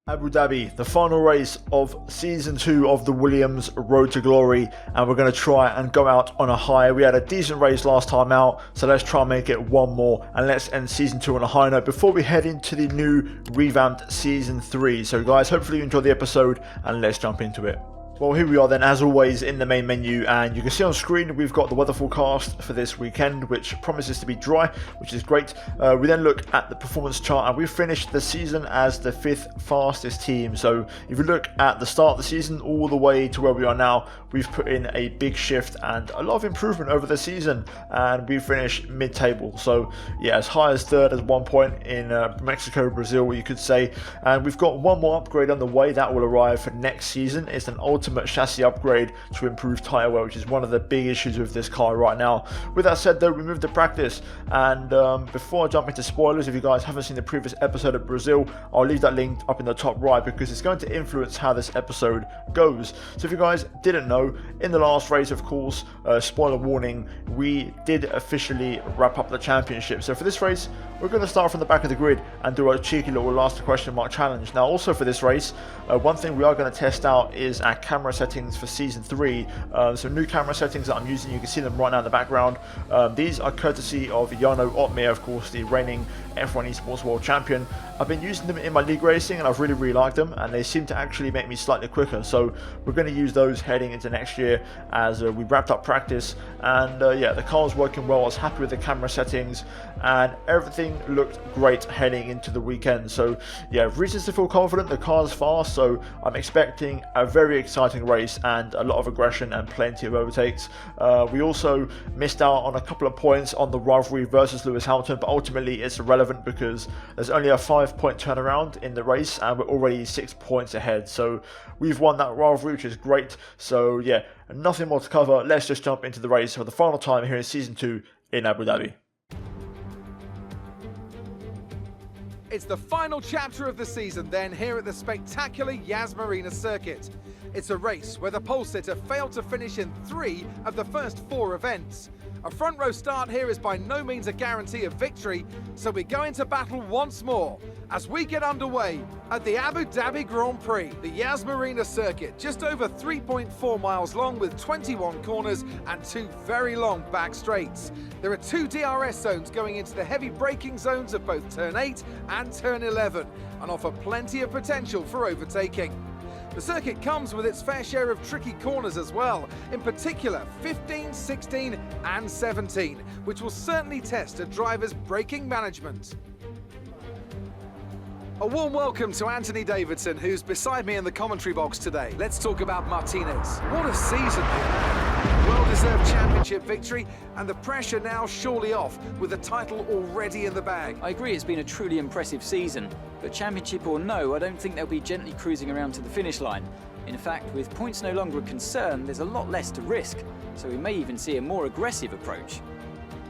Abu Dhabi, the final race of season 2 of the Williams Road to Glory, and we're going to try and go out on a high. We had a decent race last time out, so let's try and make it one more, and let's end season 2 on a high note before we head into the new revamped season 3. So guys, hopefully you enjoyed the episode, and let's jump into it. Well, here we are then, as always, in the main menu, and you can see on screen we've got the weather forecast for this weekend, which promises to be dry, which is great. We then look at the performance chart, and we finished the season as the 5th fastest team. So if you look at the start of the season all the way to where we are now, we've put in a big shift and a lot of improvement over the season, and we finished mid-table. So yeah, as high as 3rd at one point in Mexico, Brazil, you could say. And we've got one more upgrade on the way that will arrive for next season. It's an ultimate chassis upgrade to improve tyre wear, which is one of the big issues with this car right now. With that said though, we moved to practice, and before I jump into spoilers, if you guys haven't seen the previous episode of Brazil, I'll leave that link up in the top right because it's going to influence how this episode goes. So if you guys didn't know, in the last race, of course, spoiler warning, we did officially wrap up the championship. So for this race, we're going to start from the back of the grid and do a cheeky little last question mark challenge. Now also for this race, one thing we are going to test out is our camera settings for season 3. So new camera settings that I'm using, you can see them right now in the background. These are courtesy of Jarno Otmir, of course, the reigning F1 Esports World Champion. I've been using them in my league racing and I've really liked them, and they seem to actually make me slightly quicker. So we're going to use those heading into next year as we wrapped up practice. And yeah, the car was working well. I was happy with the camera settings and everything looked great heading into the weekend. So yeah, reasons to feel confident. The car's fast, so I'm expecting a very exciting race and a lot of aggression and plenty of overtakes. We also missed out on a couple of points on the rivalry versus Lewis Hamilton, but ultimately it's irrelevant because there's only a 5-point turnaround in the race and we're already 6 points ahead. So we've won that rivalry, which is great. So yeah, nothing more to cover. Let's just jump into the race for the final time here in season 2 in Abu Dhabi. It's the final chapter of the season then here at the spectacular Yas Marina circuit. It's a race where the pole sitter failed to finish in 3 of the first 4 events. A front row start here is by no means a guarantee of victory, so we go into battle once more as we get underway at the Abu Dhabi Grand Prix. The Yas Marina circuit, just over 3.4 miles long with 21 corners and 2 very long back straights. There are 2 DRS zones going into the heavy braking zones of both turn 8 and turn 11 and offer plenty of potential for overtaking. The circuit comes with its fair share of tricky corners as well, in particular 15, 16 and 17, which will certainly test a driver's braking management. A warm welcome to Anthony Davidson, who's beside me in the commentary box today. Let's talk about Martinez. What a season they had. Well-deserved championship victory, and the pressure now surely off, with the title already in the bag. I agree it's been a truly impressive season, but championship or no, I don't think they'll be gently cruising around to the finish line. In fact, with points no longer a concern, there's a lot less to risk, so we may even see a more aggressive approach.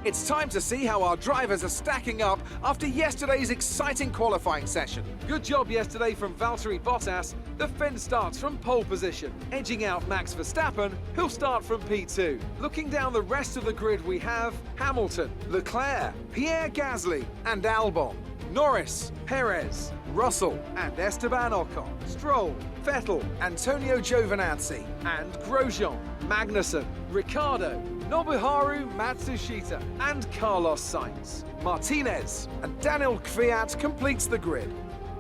It's time to see how our drivers are stacking up after yesterday's exciting qualifying session. Good job yesterday from Valtteri Bottas. The Finn starts from pole position, edging out Max Verstappen, who'll start from P2. Looking down the rest of the grid, we have Hamilton, Leclerc, Pierre Gasly and Albon, Norris, Perez, Russell and Esteban Ocon, Stroll, Vettel, Antonio Giovinazzi and Grosjean, Magnussen, Ricciardo, Nobuharu Matsushita and Carlos Sainz. Martinez and Daniel Kvyat completes the grid.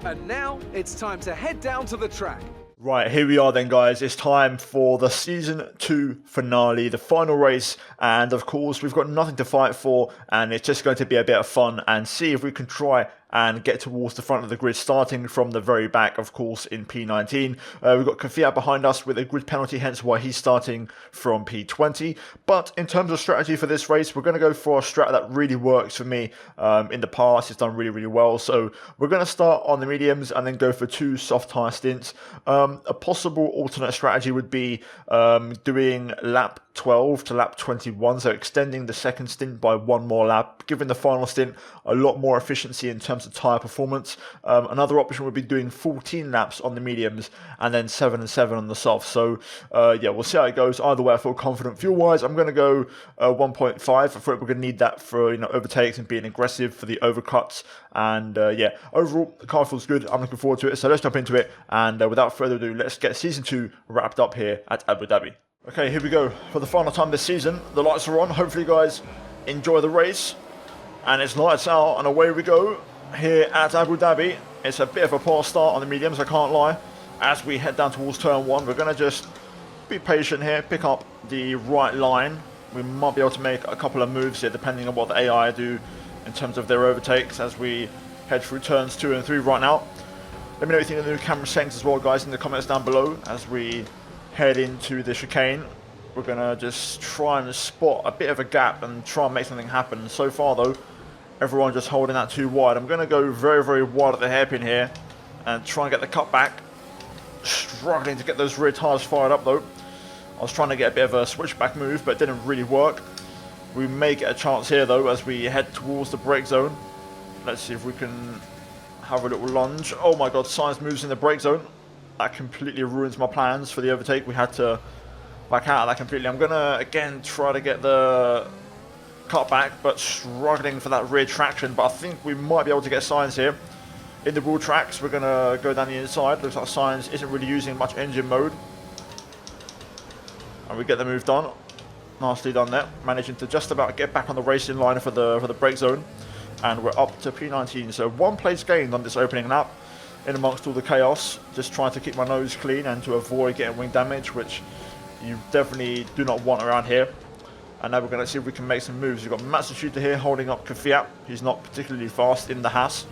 And now it's time to head down to the track. Right, here we are then guys, it's time for the Season 2 finale, the final race, and of course we've got nothing to fight for and it's just going to be a bit of fun and see if we can try and get towards the front of the grid, starting from the very back, of course, in P19. We've got Kvyat behind us with a grid penalty, hence why he's starting from P20. But in terms of strategy for this race, we're going to go for a strat that really works for me in the past. It's done really well. So we're going to start on the mediums and then go for 2 soft tyre stints. A possible alternate strategy would be doing lap 12 to lap 21, so extending the second stint by one more lap, giving the final stint a lot more efficiency in terms of tyre performance. Another option would be doing 14 laps on the mediums and then 7 and 7 on the softs. So yeah, we'll see how it goes. Either way, I feel confident. Fuel-wise, I'm going to go 1.5. I thought we're going to need that for overtakes and being aggressive for the overcuts. And yeah, overall, the car feels good. I'm looking forward to it. So let's jump into it. And without further ado, let's get Season 2 wrapped up here at Abu Dhabi. Okay, here we go. For the final time this season, the lights are on. Hopefully you guys enjoy the race. And it's lights out and away we go here at Abu Dhabi. It's a bit of a poor start on the mediums, I can't lie. As we head down towards turn 1, we're going to just be patient here, pick up the right line. We might be able to make a couple of moves here depending on what the AI do in terms of their overtakes as we head through turns 2 and 3 right now. Let me know what you think of the new camera settings as well, guys, in the comments down below as we head into the chicane. We're going to just try and spot a bit of a gap and try and make something happen. So far, though, everyone just holding that too wide. I'm going to go very, very wide at the hairpin here and try and get the cut back. Struggling to get those rear tyres fired up, though. I was trying to get a bit of a switchback move, but it didn't really work. We may get a chance here, though, as we head towards the brake zone. Let's see if we can have a little lunge. Oh, my God, Sainz moves in the brake zone. That completely ruins my plans for the overtake. We had to back out of that completely. I'm going to, again, try to get the cut back, but struggling for that rear traction. But I think we might be able to get Sainz here. In the wheel tracks, we're going to go down the inside. Looks like Sainz isn't really using much engine mode. And we get the move done. Nicely done there. Managing to just about get back on the racing line for the brake zone. And we're up to P19. So 1 place gained on this opening lap. In amongst all the chaos, just trying to keep my nose clean and to avoid getting wing damage, which you definitely do not want around here. And now we're going to see if we can make some moves. We've got Matsushita here holding up Kvyat. He's not particularly fast in the Haas.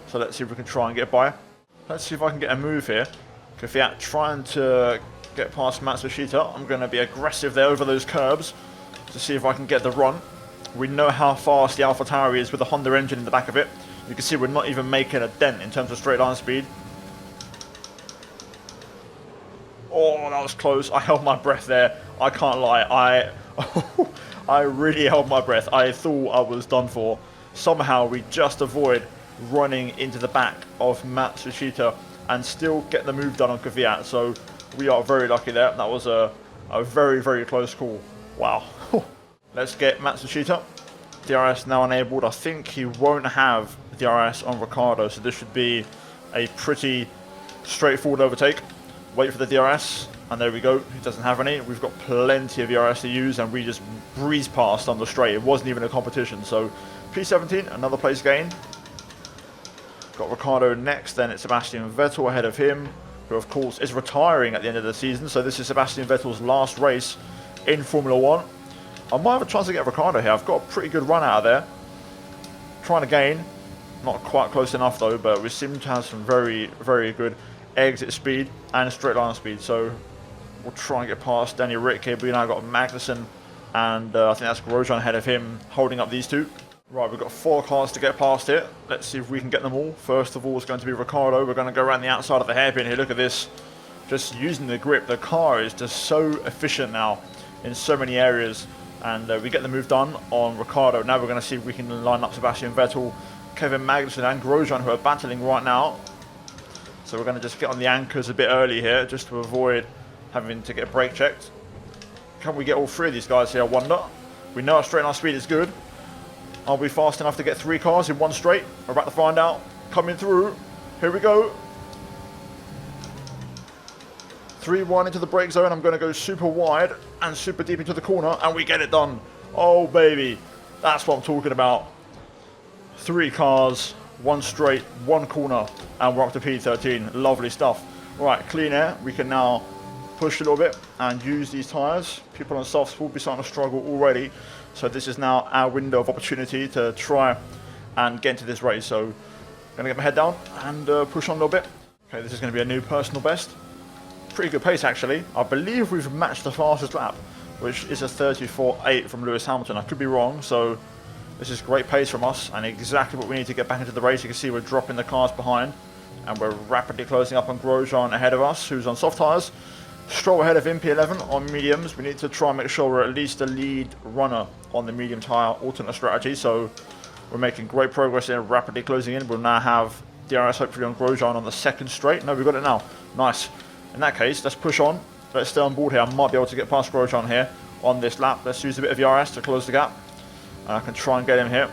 So let's see if we can try and get by. Let's see if I can get a move here. Kvyat trying to get past Matsushita. I'm going to be aggressive there over those curbs to see if I can get the run. We know how fast the AlphaTauri is with the Honda engine in the back of it. You can see we're not even making a dent in terms of straight line speed. Oh, that was close. I held my breath there. I can't lie. I really held my breath. I thought I was done for. Somehow we just avoid running into the back of Matsushita and still get the move done on Kvyat. So we are very lucky there. That was a very, very close call. Wow. Let's get Matsushita. DRS now enabled. I think he won't have DRS on Ricciardo, so this should be a pretty straightforward overtake. Wait for the DRS, and there we go. He doesn't have any. We've got plenty of DRS to use, and we just breezed past on the straight. It wasn't even a competition. So P17, another place gain. Got Ricciardo next, then it's Sebastian Vettel ahead of him, who of course is retiring at the end of the season. So this is Sebastian Vettel's last race in Formula 1. I might have a chance to get Ricciardo here. I've got a pretty good run out of there. Trying to gain. Not quite close enough though, but we seem to have some very, very good exit speed and straight line speed. So we'll try and get past Danny Rick here. But now got Magnussen and I think that's Grosjean ahead of him holding up these two. Right, we've got 4 cars to get past here. Let's see if we can get them all. First of all, it's going to be Ricciardo. We're going to go around the outside of the hairpin here. Look at this. Just using the grip. The car is just so efficient now in so many areas. And we get the move done on Ricciardo. Now we're going to see if we can line up Sebastian Vettel, Kevin Magnussen and Grosjean, who are battling right now. So we're going to just get on the anchors a bit early here, just to avoid having to get brake checked. Can we get all 3 of these guys here, I wonder? We know our straight line speed is good. Are we fast enough to get 3 cars in one straight? We're about to find out. Coming through. Here we go. 3-1 into the brake zone. I'm going to go super wide and super deep into the corner, and we get it done. Oh, baby. That's what I'm talking about. 3 cars, 1 straight, 1 corner, and we're up to P13. Lovely stuff. Right, clean air. We can now push a little bit and use these tyres. People on softs will be starting to struggle already. So this is now our window of opportunity to try and get into this race. So I'm going to get my head down and push on a little bit. Okay, this is going to be a new personal best. Pretty good pace actually. I believe we've matched the fastest lap, which is a 34.8 from Lewis Hamilton. I could be wrong, so this is great pace from us and exactly what we need to get back into the race. You can see we're dropping the cars behind and we're rapidly closing up on Grosjean ahead of us, who's on soft tyres. Stroll ahead of MP11 on mediums. We need to try and make sure we're at least the lead runner on the medium tyre alternate strategy. So we're making great progress here, rapidly closing in. We'll now have DRS hopefully on Grosjean on the second straight. No, we've got it now. Nice. In that case, let's push on. Let's stay on board here. I might be able to get past Grosjean here on this lap. Let's use a bit of DRS to close the gap. And I can try and get him here.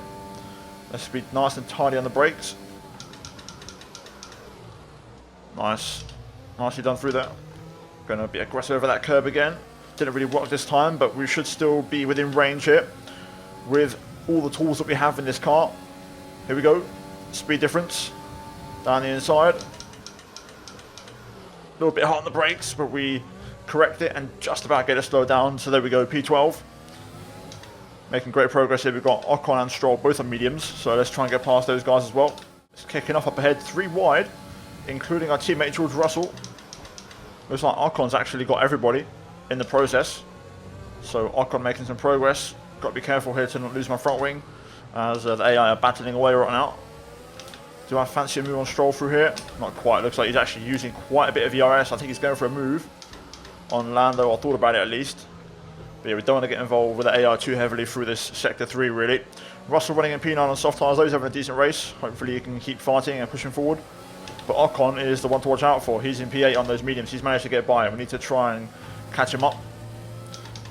Let's be nice and tidy on the brakes. Nice. Nicely done through there. Going to be aggressive over that curb again. Didn't really work this time, but we should still be within range here with all the tools that we have in this car. Here we go. Speed difference down the inside. A little bit hot on the brakes, but we correct it and just about get it slowed down. So there we go, P12. Making great progress here. We've got Ocon and Stroll both on mediums, so let's try and get past those guys as well. It's kicking off up ahead, 3 wide, including our teammate George Russell. Looks like Ocon's actually got everybody in the process. So Ocon making some progress. Got to be careful here to not lose my front wing as the AI are battling away right now. Do I fancy a move on Stroll through here? Not quite. Looks like he's actually using quite a bit of ERS. I think he's going for a move on Lando. I thought about it at least. But yeah, we don't want to get involved with the AI too heavily through this Sector 3 really. Russell running in P9 on soft tyres though. He's having a decent race. Hopefully he can keep fighting and pushing forward. But Ocon is the one to watch out for. He's in P8 on those mediums. He's managed to get by. We need to try and catch him up.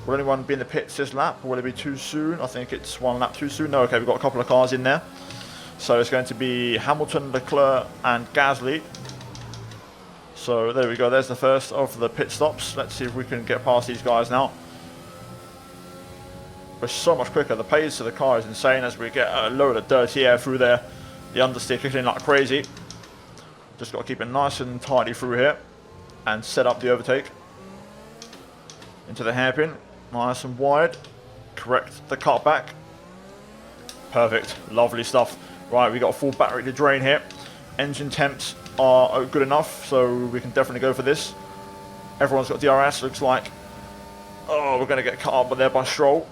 Will anyone be in the pits this lap? Or will it be too soon? I think it's 1 lap too soon. No, okay, we've got a couple of cars in there. So it's going to be Hamilton, Leclerc and Gasly. So there we go. There's the first of the pit stops. Let's see if we can get past these guys now. We're so much quicker. The pace of the car is insane as we get a load of dirty air through there. The understeer kicking in like crazy. Just got to keep it nice and tidy through here and set up the overtake into the hairpin. Nice and wide. Correct the cut back. Perfect. Lovely stuff. Right, we got a full battery to drain here. Engine temps are good enough, so we can definitely go for this. Everyone's got DRS. Looks like, oh, we're going to get cut up there by Stroll.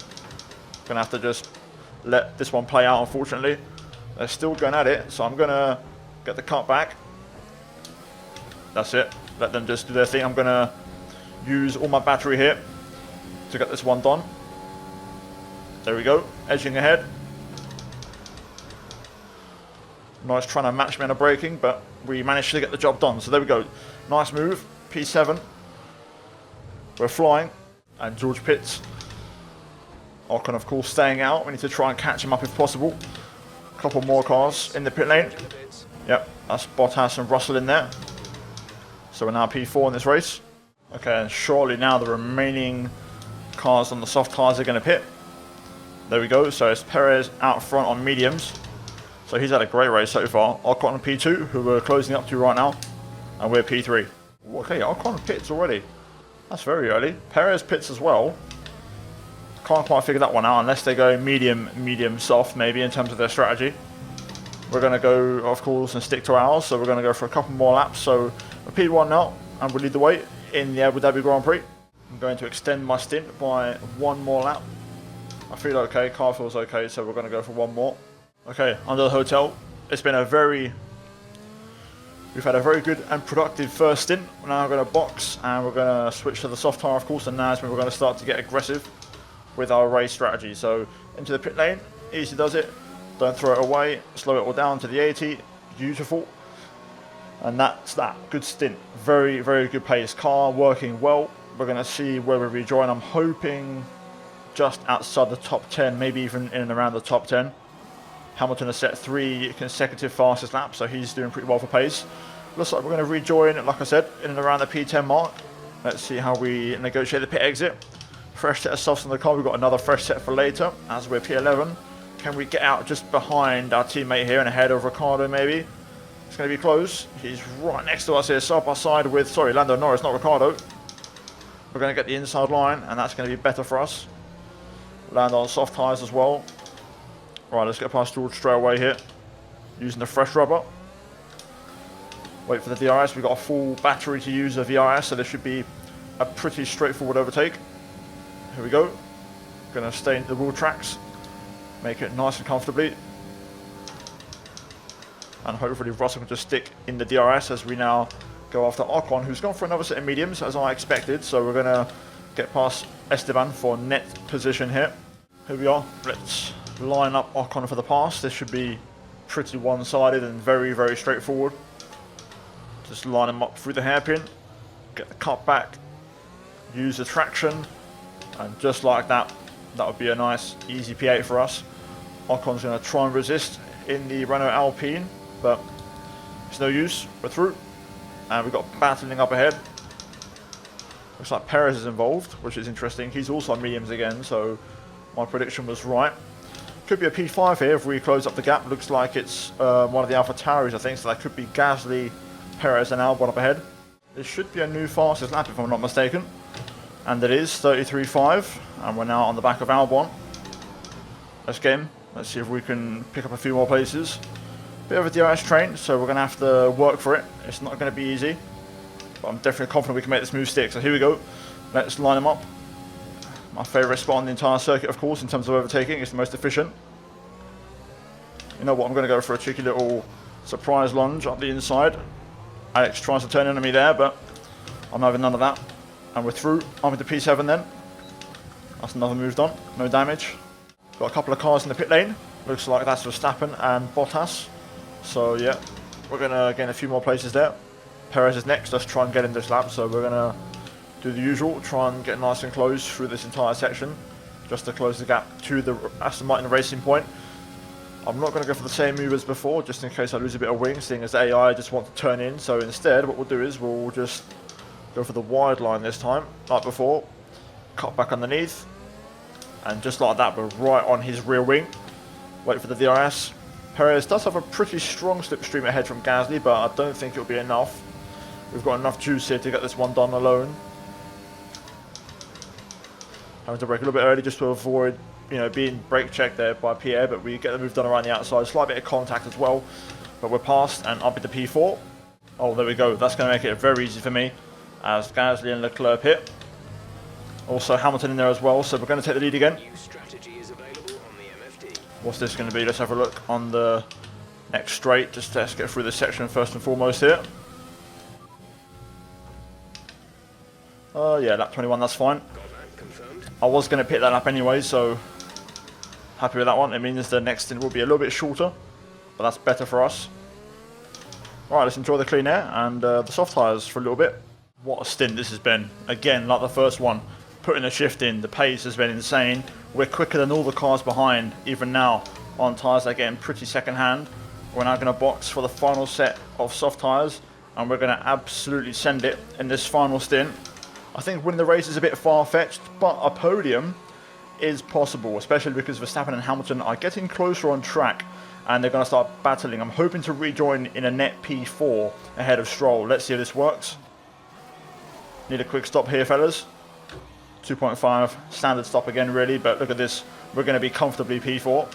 Going to have to just let this one play out, unfortunately. They're still going at it, so I'm going to get the cut back. That's it. Let them just do their thing. I'm going to use all my battery here to get this one done. There we go. Edging ahead. Nice trying to match me on a braking, but we managed to get the job done. So there we go. Nice move. P7. We're flying. And George pits. Ocon, of course, staying out. We need to try and catch him up if possible. A couple more cars in the pit lane. Yep, that's Bottas and Russell in there. So we're now P4 in this race. Okay, and surely now the remaining cars on the soft tyres are going to pit. There we go. So it's Perez out front on mediums. So he's had a great race so far. Ocon on P2, who we're closing up to right now. And we're P3. Okay, Ocon pits already. That's very early. Perez pits as well. Can't quite figure that one out unless they go medium, soft maybe in terms of their strategy. We're going to go, of course, and stick to ours. So we're going to go for a couple more laps. So we're P1 now, and we'll lead the way in the Abu Dhabi Grand Prix. I'm going to extend my stint by 1 more lap. I feel okay, car feels okay, so we're going to go for 1 more. Okay, under the hotel. We've had a very good and productive first stint. Now we're going to box, and we're going to switch to the soft tyre, of course, and now is when we're going to start to get aggressive with our race strategy. So into the pit lane, easy does it. Don't throw it away. Slow it all down to the 80. Beautiful. And that's that. Good stint. Very, very good pace. Car working well. We're going to see where we rejoin. I'm hoping just outside the top 10, maybe even in and around the top 10. Hamilton has set 3 consecutive fastest laps, so he's doing pretty well for pace. Looks like we're going to rejoin, like I said, in and around the P10 mark. Let's see how we negotiate the pit exit. Fresh set of softs on the car. We've got another fresh set for later, as we're P11. Can we get out just behind our teammate here and ahead of Ricciardo maybe? It's going to be close. He's right next to us here, side by side with, sorry, Lando Norris, not Ricciardo. We're going to get the inside line, and that's going to be better for us. Land on soft tyres as well. Right, let's get past George straight away here, using the fresh rubber. Wait for the DRS. We've got a full battery to use of DRS, so this should be a pretty straightforward overtake. Here we go. Going to stay into the wheel tracks. Make it nice and comfortably. And hopefully Russell can just stick in the DRS as we now go after Ocon, who's gone for another set of mediums, as I expected. So we're going to get past Esteban for net position here. Here we are. Let's line up Ocon for the pass. This should be pretty one-sided and very, very straightforward. Just line him up through the hairpin, get the cut back, use the traction, and just like that, that would be a nice, easy P8 for us. Ocon's going to try and resist in the Renault Alpine, but it's no use. We're through. And we've got battling up ahead. Looks like Perez is involved, which is interesting. He's also on mediums again, so my prediction was right. Could be a P5 here if we close up the gap. Looks like it's one of the Alpha Tauris, I think, so that could be Gasly, Perez and Albon up ahead. This should be a new fastest lap if I'm not mistaken. And it is 33.5, and we're now on the back of Albon. Let's get him. Let's see if we can pick up a few more places. Bit of a DRS train, so we're going to have to work for it. It's not going to be easy, but I'm definitely confident we can make this move stick. So here we go. Let's line him up. My favourite spot on the entire circuit, of course, in terms of overtaking. It's the most efficient. You know what? I'm going to go for a cheeky little surprise lunge up the inside. Alex tries to turn into me there, but I'm having none of that. And we're through. I'm into P7 then. That's another move done. No damage. Got a couple of cars in the pit lane. Looks like that's Verstappen and Bottas. So yeah, we're going to gain a few more places there. Perez is next. Let's try and get in this lap. So we're going to do the usual. Try and get nice and close through this entire section. Just to close the gap to the Aston Martin Racing Point. I'm not going to go for the same move as before, just in case I lose a bit of wing, seeing as AI just want to turn in. So instead, what we'll do is we'll just go for the wide line this time, like before. Cut back underneath. And just like that, we're right on his rear wing. Wait for the DRS. Perez does have a pretty strong slipstream ahead from Gasly, but I don't think it'll be enough. We've got enough juice here to get this one done alone. Having to brake a little bit early just to avoid, you know, being brake checked there by Pierre, but we get the move done around the outside. Slight bit of contact as well, but we're past and up into P4. Oh, there we go. That's going to make it very easy for me as Gasly and Leclerc hit. Also Hamilton in there as well, so we're going to take the lead again. What's this going to be? Let's have a look on the next straight. Just let's get through this section first and foremost here. Yeah, lap 21, that's fine. I was going to pick that up anyway, so happy with that one. It means the next stint will be a little bit shorter, but that's better for us. Alright, let's enjoy the clean air and the soft tyres for a little bit. What a stint this has been. Again, like the first one, putting a shift in, the pace has been insane. We're quicker than all the cars behind, even now, on tyres that are getting pretty second hand. We're now going to box for the final set of soft tyres, and we're going to absolutely send it in this final stint. I think winning the race is a bit far-fetched, but a podium is possible, especially because Verstappen and Hamilton are getting closer on track, and they're going to start battling. I'm hoping to rejoin in a net P4 ahead of Stroll. Let's see if this works. Need a quick stop here, fellas. 2.5, standard stop again really, but look at this. We're going to be comfortably P4.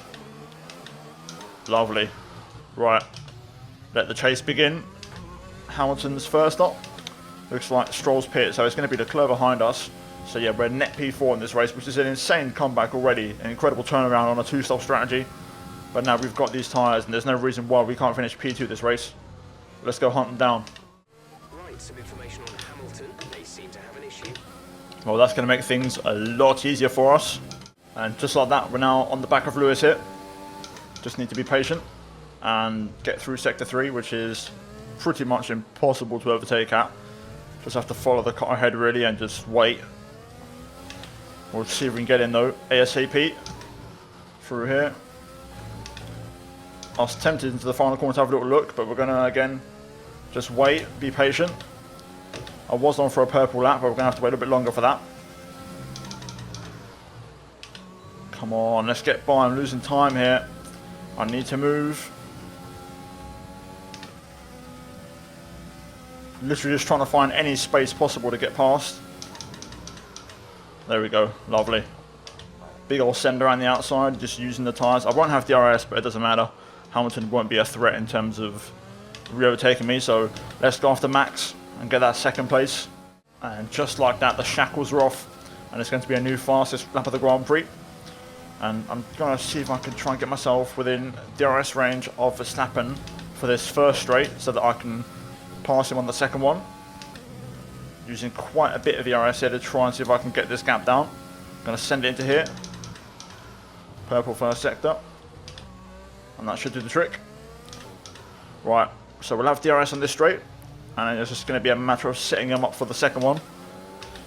Lovely. Right. Let the chase begin. Hamilton's first stop. Looks like Stroll's pit, so it's going to be Leclerc behind us. So yeah, we're net P4 in this race, which is an insane comeback already. An incredible turnaround on a two-stop strategy. But now we've got these tyres, and there's no reason why we can't finish P2 this race. Let's go hunt them down. Right, some information on Hamilton. They seem to have an issue. Well, that's going to make things a lot easier for us. And just like that, we're now on the back of Lewis here. Just need to be patient and get through Sector 3, which is pretty much impossible to overtake at. Just have to follow the car ahead really and just wait. We'll see if we can get in though, ASAP. Through here. I was tempted into the final corner to have a little look, but we're going to, again, just wait, be patient. I was on for a purple lap, but we're going to have to wait a little bit longer for that. Come on, let's get by. I'm losing time here. I need to move. Literally just trying to find any space possible to get past. There we go, lovely. Big old send around the outside, just using the tyres. I won't have DRS, but it doesn't matter. Hamilton won't be a threat in terms of re-overtaking me, so let's go after Max and get that second place. And just like that, the shackles are off, and it's going to be a new fastest lap of the Grand Prix. And I'm going to see if I can try and get myself within DRS range of Verstappen for this first straight, so that I can pass him on the second one. Using quite a bit of ERS here to try and see if I can get this gap down. Going to send it into here. Purple first sector. And that should do the trick. Right, so we'll have DRS on this straight. And it's just going to be a matter of setting him up for the second one.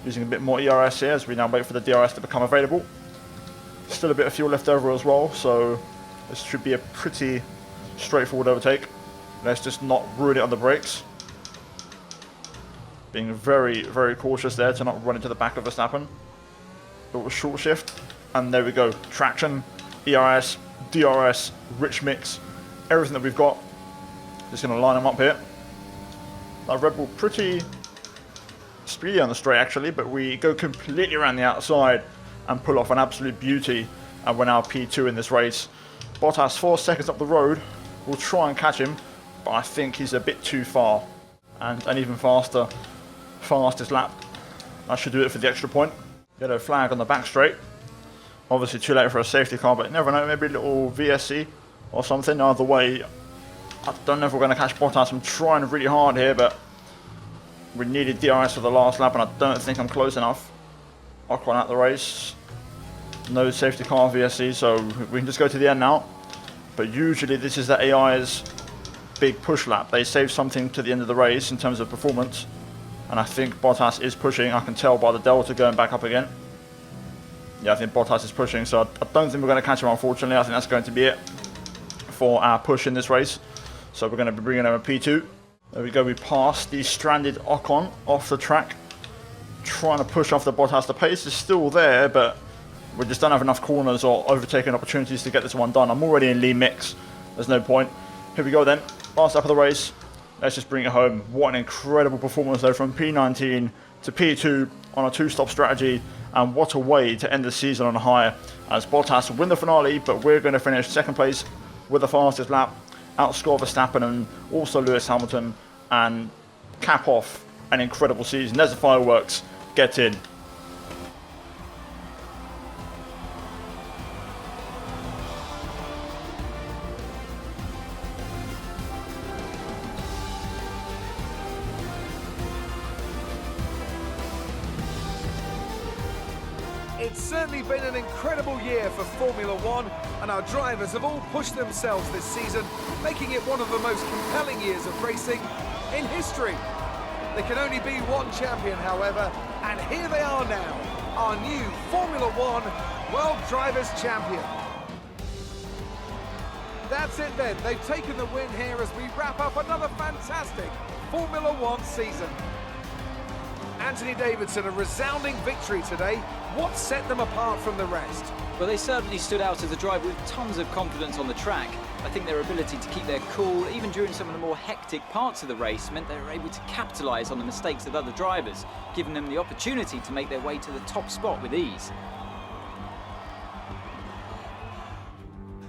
Using a bit more ERS here as we now wait for the DRS to become available. Still a bit of fuel left over as well, so this should be a pretty straightforward overtake. Let's just not ruin it on the brakes. Being very, very cautious there to not run into the back of Verstappen. Little short shift, and there we go. Traction, ERS, DRS, rich mix, everything that we've got. Just going to line them up here. That Red Bull pretty speedy on the straight actually, but we go completely around the outside and pull off an absolute beauty, and we're now P2 in this race. Bottas 4 seconds up the road. We'll try and catch him, but I think he's a bit too far. And an even faster, fastest lap. That should do it for the extra point. Yellow flag on the back straight. Obviously too late for a safety car, but you never know, maybe a little VSC or something. Either way, I don't know if we're going to catch Bottas. I'm trying really hard here, but we needed DRS for the last lap, and I don't think I'm close enough. Ocon out the race. No safety car VSC, so we can just go to the end now. But usually this is the AI's big push lap. They save something to the end of the race in terms of performance. And I think Bottas is pushing. I can tell by the delta going back up again. Yeah, I think Bottas is pushing, so I don't think we're going to catch him, unfortunately. I think that's going to be it for our push in this race. So we're going to be bringing him a P2. There we go, we passed the stranded Ocon off the track. Trying to push off the Bottas. The pace is still there, but we just don't have enough corners or overtaking opportunities to get this one done. I'm already in lean mix. There's no point. Here we go then. Last lap of the race. Let's just bring it home. What an incredible performance though, from P19 to P2 on a two-stop strategy. And what a way to end the season on a high, as Bottas win the finale, but we're going to finish second place with the fastest lap, outscore Verstappen and also Lewis Hamilton, and cap off an incredible season. There's the fireworks. Get in. It's certainly been an incredible year for Formula One, and our drivers have all pushed themselves this season, making it one of the most compelling years of racing in history. There can only be one champion, however, and here they are now, our new Formula One World Drivers' Champion. That's it then, they've taken the win here as we wrap up another fantastic Formula One season. Anthony Davidson, a resounding victory today. What set them apart from the rest? Well, they certainly stood out as a driver with tons of confidence on the track. I think their ability to keep their cool, even during some of the more hectic parts of the race, meant they were able to capitalise on the mistakes of other drivers, giving them the opportunity to make their way to the top spot with ease.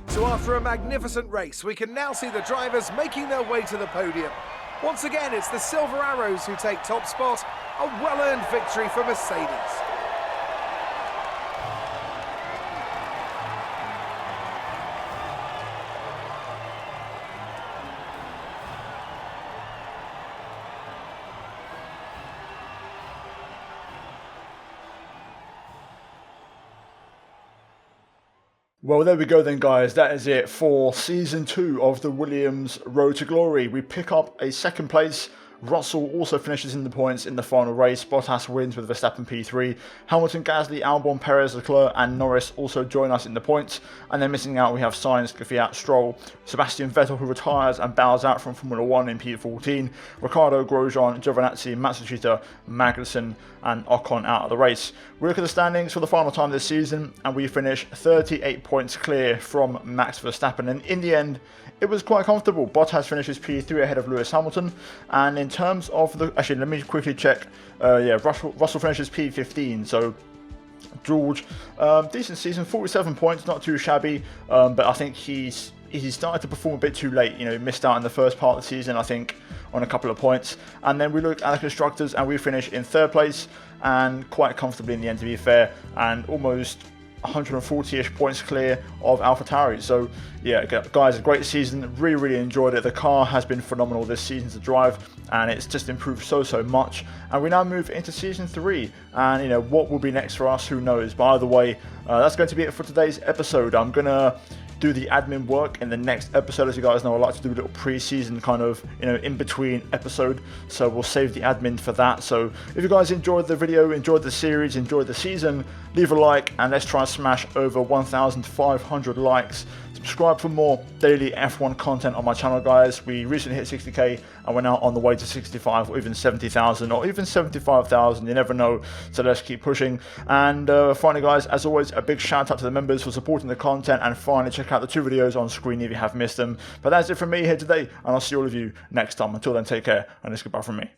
So after a magnificent race, we can now see the drivers making their way to the podium. Once again, it's the Silver Arrows who take top spot, a well-earned victory for Mercedes. Well, there we go then, guys. That is it for Season 2 of the Williams Road to Glory. We pick up a second place. Russell also finishes in the points in the final race. Bottas wins with Verstappen P3. Hamilton, Gasly, Albon, Perez, Leclerc and Norris also join us in the points. And then missing out we have Sainz, Kvyat, Stroll, Sebastian Vettel, who retires and bows out from Formula 1 in P14. Ricciardo, Grosjean, Giovinazzi, Matsushita, Magnussen and Ocon out of the race. We look at the standings for the final time this season and we finish 38 points clear from Max Verstappen. And in the end, it was quite comfortable. Bottas finishes P3 ahead of Lewis Hamilton. And in terms of the... Actually, let me quickly check. Russell finishes P15. So, George, decent season, 47 points, not too shabby. But I think he started to perform a bit too late. You know, missed out in the first part of the season, I think, on a couple of points. And then we look at the constructors and we finish in third place. And quite comfortably in the end, to be fair. And almost 140-ish points clear of AlphaTauri. So yeah, guys, a great season. Really enjoyed it. The car has been phenomenal this season to drive, and it's just improved so much. And we now move into season 3, and you know what will be next for us, who knows. By the way, that's going to be it for today's episode. I'm gonna do the admin work in the next episode. As you guys know, I like to do a little pre-season kind of, you know, in between episode, so we'll save the admin for that. So if you guys enjoyed the video, enjoyed the series, enjoyed the season, leave a like, and let's try and smash over 1,500 likes. Subscribe for more daily F1 content on my channel, guys. We recently hit 60k and we're now on the way to 65 or even 70,000 or even 75,000. You never know. So let's keep pushing. And finally, guys, as always, a big shout out to the members for supporting the content. And finally, check out the 2 videos on screen if you have missed them. But that's it from me here today, and I'll see all of you next time. Until then, take care, and it's goodbye from me.